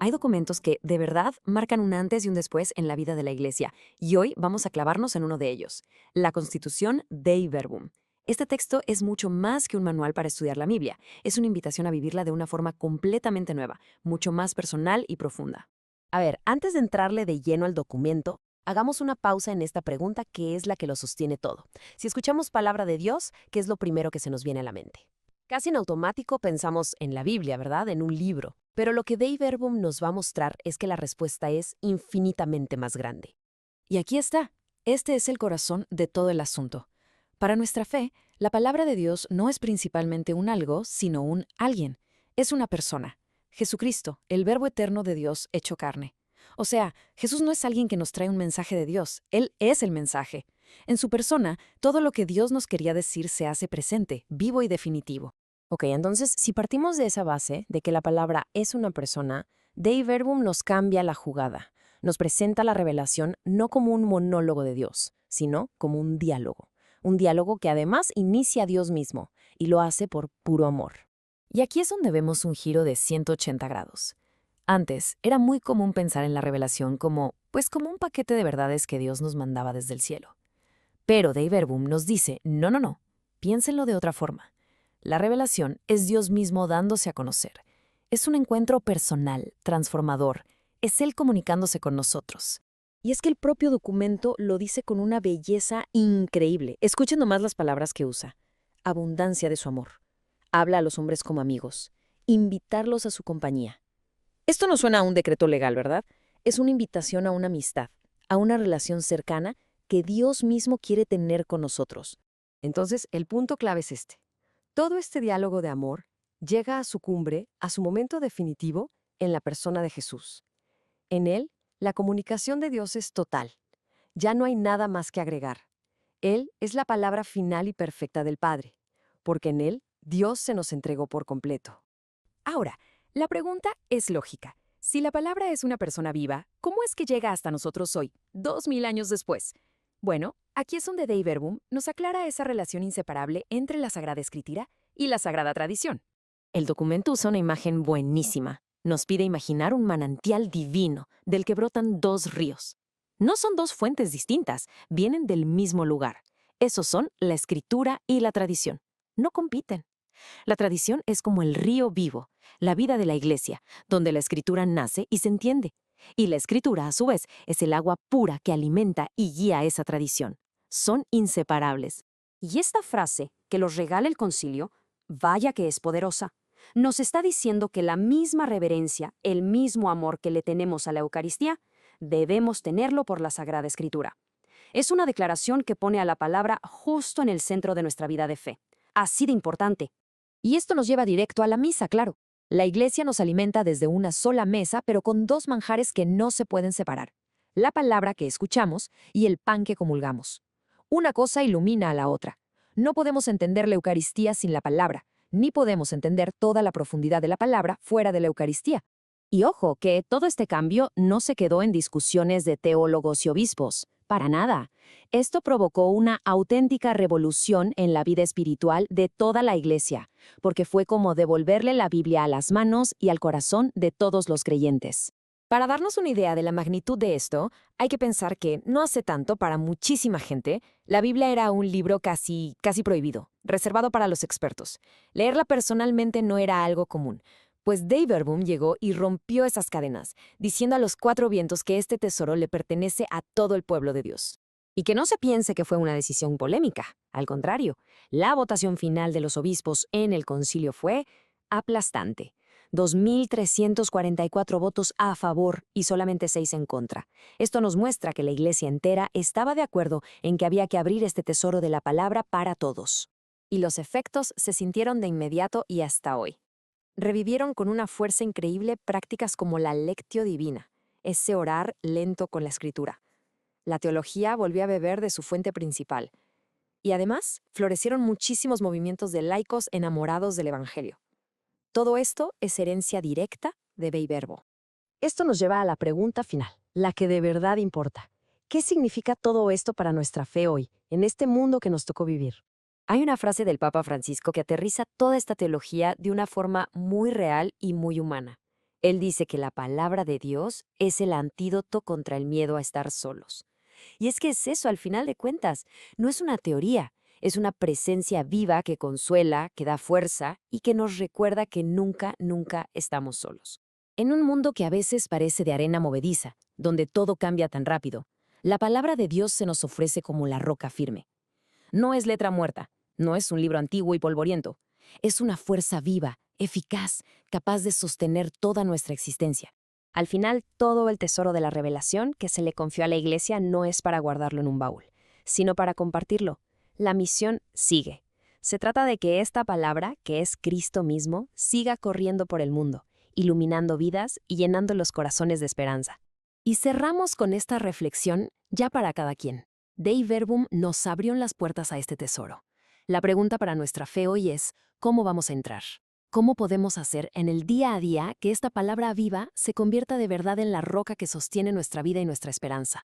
hay documentos que, de verdad, marcan un antes y un después en la vida de la Iglesia, y hoy vamos a clavarnos en uno de ellos, la Constitución Dei Verbum. Este texto es mucho más que un manual para estudiar la Biblia, es una invitación a vivirla de una forma completamente nueva, mucho más personal y profunda. A ver, antes de entrarle de lleno al documento, hagamos una pausa en esta pregunta que es la que lo sostiene todo. Si escuchamos palabra de Dios, ¿qué es lo primero que se nos viene a la mente? Casi en automático pensamos en la Biblia, ¿verdad? En un libro. Pero lo que Dei Verbum nos va a mostrar es que la respuesta es infinitamente más grande. Y aquí está. Este es el corazón de todo el asunto. Para nuestra fe, la palabra de Dios no es principalmente un algo, sino un alguien. Es una persona. Jesucristo, el Verbo eterno de Dios hecho carne. O sea, Jesús no es alguien que nos trae un mensaje de Dios, Él es el mensaje. En su persona, todo lo que Dios nos quería decir se hace presente, vivo y definitivo. Ok, entonces, si partimos de esa base, de que la palabra es una persona, Dei Verbum nos cambia la jugada. Nos presenta la revelación no como un monólogo de Dios, sino como un diálogo. Un diálogo que además inicia a Dios mismo, y lo hace por puro amor. Y aquí es donde vemos un giro de 180 grados. Antes, era muy común pensar en la revelación como un paquete de verdades que Dios nos mandaba desde el cielo. Pero Dei Verbum nos dice, no, no, no, piénsenlo de otra forma. La revelación es Dios mismo dándose a conocer. Es un encuentro personal, transformador. Es Él comunicándose con nosotros. Y es que el propio documento lo dice con una belleza increíble. Escuchen nomás las palabras que usa. Abundancia de su amor. Habla a los hombres como amigos. Invitarlos a su compañía. Esto no suena a un decreto legal, ¿verdad? Es una invitación a una amistad, a una relación cercana que Dios mismo quiere tener con nosotros. Entonces, el punto clave es este. Todo este diálogo de amor llega a su cumbre, a su momento definitivo, en la persona de Jesús. En Él, la comunicación de Dios es total. Ya no hay nada más que agregar. Él es la palabra final y perfecta del Padre, porque en Él Dios se nos entregó por completo. Ahora, la pregunta es lógica. Si la palabra es una persona viva, ¿cómo es que llega hasta nosotros hoy, 2000 años después? Bueno, aquí es donde Dei Verbum nos aclara esa relación inseparable entre la Sagrada Escritura y la Sagrada Tradición. El documento usa una imagen buenísima. Nos pide imaginar un manantial divino del que brotan dos ríos. No son dos fuentes distintas, vienen del mismo lugar. Esos son la escritura y la tradición. No compiten. La tradición es como el río vivo, la vida de la iglesia, donde la escritura nace y se entiende. Y la escritura, a su vez, es el agua pura que alimenta y guía esa tradición. Son inseparables. Y esta frase que los regala el concilio, vaya que es poderosa. Nos está diciendo que la misma reverencia, el mismo amor que le tenemos a la Eucaristía, debemos tenerlo por la Sagrada Escritura. Es una declaración que pone a la palabra justo en el centro de nuestra vida de fe. Así de importante. Y esto nos lleva directo a la misa, claro. La Iglesia nos alimenta desde una sola mesa, pero con dos manjares que no se pueden separar. La palabra que escuchamos y el pan que comulgamos. Una cosa ilumina a la otra. No podemos entender la Eucaristía sin la palabra, ni podemos entender toda la profundidad de la palabra fuera de la Eucaristía. Y ojo, que todo este cambio no se quedó en discusiones de teólogos y obispos. Para nada. Esto provocó una auténtica revolución en la vida espiritual de toda la Iglesia, porque fue como devolverle la Biblia a las manos y al corazón de todos los creyentes. Para darnos una idea de la magnitud de esto, hay que pensar que, no hace tanto, para muchísima gente, la Biblia era un libro casi prohibido, reservado para los expertos. Leerla personalmente no era algo común. Pues Dei Verbum llegó y rompió esas cadenas, diciendo a los cuatro vientos que este tesoro le pertenece a todo el pueblo de Dios. Y que no se piense que fue una decisión polémica. Al contrario, la votación final de los obispos en el concilio fue aplastante. 2.344 votos a favor y solamente 6 en contra. Esto nos muestra que la Iglesia entera estaba de acuerdo en que había que abrir este tesoro de la palabra para todos. Y los efectos se sintieron de inmediato y hasta hoy. Revivieron con una fuerza increíble prácticas como la lectio divina, ese orar lento con la escritura. La teología volvió a beber de su fuente principal. Y además, florecieron muchísimos movimientos de laicos enamorados del Evangelio. Todo esto es herencia directa de Dei Verbum. Esto nos lleva a la pregunta final, la que de verdad importa. ¿Qué significa todo esto para nuestra fe hoy, en este mundo que nos tocó vivir? Hay una frase del Papa Francisco que aterriza toda esta teología de una forma muy real y muy humana. Él dice que la palabra de Dios es el antídoto contra el miedo a estar solos. Y es que es eso, al final de cuentas, no es una teoría, es una presencia viva que consuela, que da fuerza y que nos recuerda que nunca, nunca estamos solos. En un mundo que a veces parece de arena movediza, donde todo cambia tan rápido, la palabra de Dios se nos ofrece como la roca firme. No es letra muerta, no es un libro antiguo y polvoriento, es una fuerza viva, eficaz, capaz de sostener toda nuestra existencia. Al final, todo el tesoro de la revelación que se le confió a la Iglesia no es para guardarlo en un baúl, sino para compartirlo. La misión sigue. Se trata de que esta palabra, que es Cristo mismo, siga corriendo por el mundo, iluminando vidas y llenando los corazones de esperanza. Y cerramos con esta reflexión ya para cada quien. Dei Verbum nos abrió las puertas a este tesoro. La pregunta para nuestra fe hoy es, ¿cómo vamos a entrar? ¿Cómo podemos hacer en el día a día que esta palabra viva se convierta de verdad en la roca que sostiene nuestra vida y nuestra esperanza?